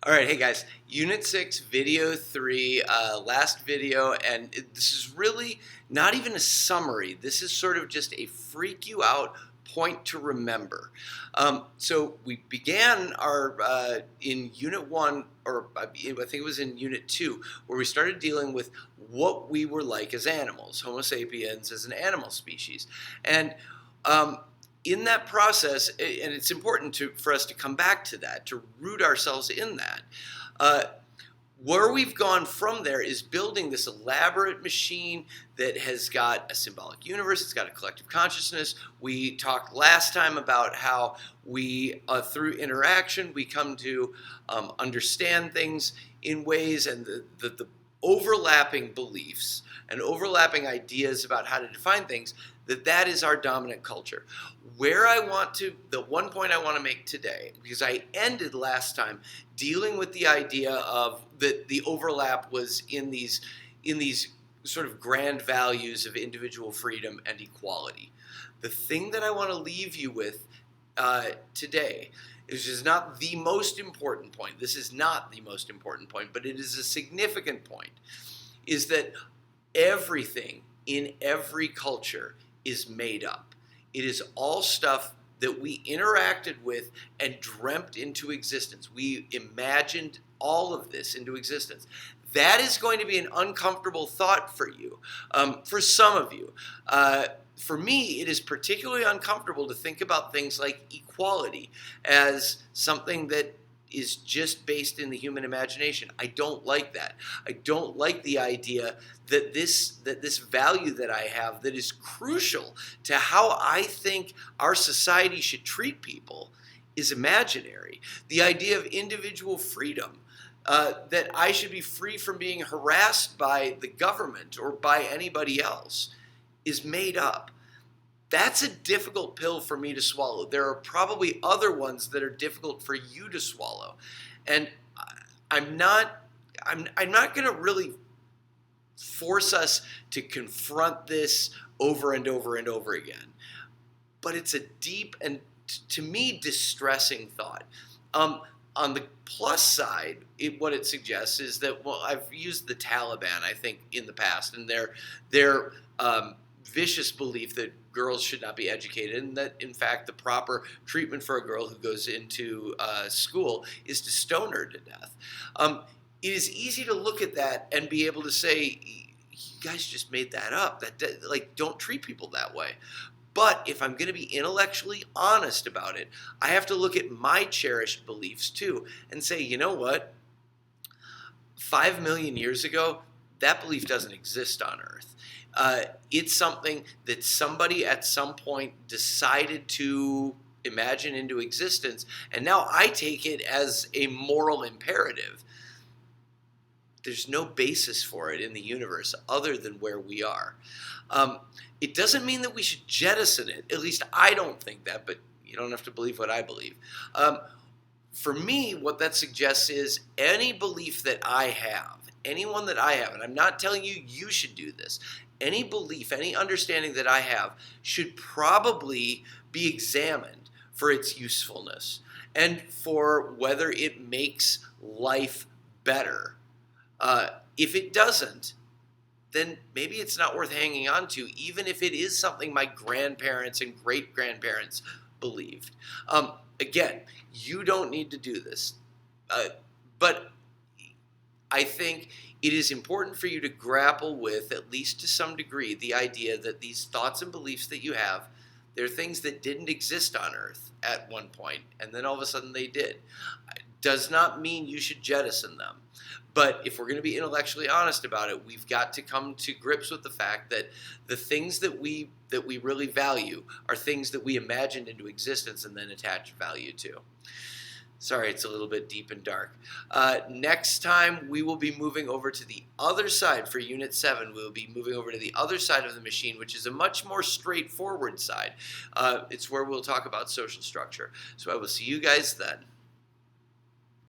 All right, hey guys, Unit 6, Video 3, last video, and this is really not even a summary. This is sort of just a freak you out point to remember. So we began in Unit 1, or I think it was in Unit 2, where we started dealing with what we were like as animals, Homo sapiens as an animal species. And in that process, and it's important for us to come back to that, to root ourselves in that. Where we've gone from there is building this elaborate machine that has got a symbolic universe, it's got a collective consciousness. We talked last time about how we, through interaction, we come to understand things in ways, and the overlapping beliefs and overlapping ideas about how to define things, that is our dominant culture. The one point I want to make today, because I ended last time dealing with the idea of that the overlap was in these sort of grand values of individual freedom and equality. The thing that I want to leave you with today is not the most important point. This is not the most important point, but it is a significant point, is that everything in every culture is made up. It is all stuff that we interacted with and dreamt into existence. We imagined all of this into existence. That is going to be an uncomfortable thought for you, for some of you. For me, it is particularly uncomfortable to think about things like equality as something that is just based in the human imagination. I don't like that. I don't like the idea that this value that I have, that is crucial to how I think our society should treat people, is imaginary. The idea of individual freedom, that I should be free from being harassed by the government or by anybody else, is made up. That's a difficult pill for me to swallow. There are probably other ones that are difficult for you to swallow. And I'm not going to really force us to confront this over and over and over again. But it's a deep and, to me, distressing thought. On the plus side, what it suggests is that, well, I've used the Taliban, I think, in the past, and their vicious belief that girls should not be educated, and that, in fact, the proper treatment for a girl who goes into school is to stone her to death. It is easy to look at that and be able to say, you guys just made that up. Don't treat people that way. But if I'm going to be intellectually honest about it, I have to look at my cherished beliefs too and say, you know what? 5 million years ago, that belief doesn't exist on Earth. It's something that somebody at some point decided to imagine into existence, and now I take it as a moral imperative. There's no basis for it in the universe other than where we are. It doesn't mean that we should jettison it. At least I don't think that, but you don't have to believe what I believe. For me, what that suggests is any belief that I have, anyone that I have, and I'm not telling you you should do this, any belief, any understanding that I have should probably be examined for its usefulness and for whether it makes life better. If it doesn't, then maybe it's not worth hanging on to, even if it is something my grandparents and great-grandparents believed. Again, you don't need to do this. But I think it is important for you to grapple with, at least to some degree, the idea that these thoughts and beliefs that you have, they're things that didn't exist on Earth at one point, and then all of a sudden they did. It does not mean you should jettison them. But if we're going to be intellectually honest about it, we've got to come to grips with the fact that the things that we really value are things that we imagined into existence and then attach value to. Sorry, it's a little bit deep and dark. Next time, we will be moving over to the other side for Unit 7. We will be moving over to the other side of the machine, which is a much more straightforward side. It's where we'll talk about social structure. So I will see you guys then.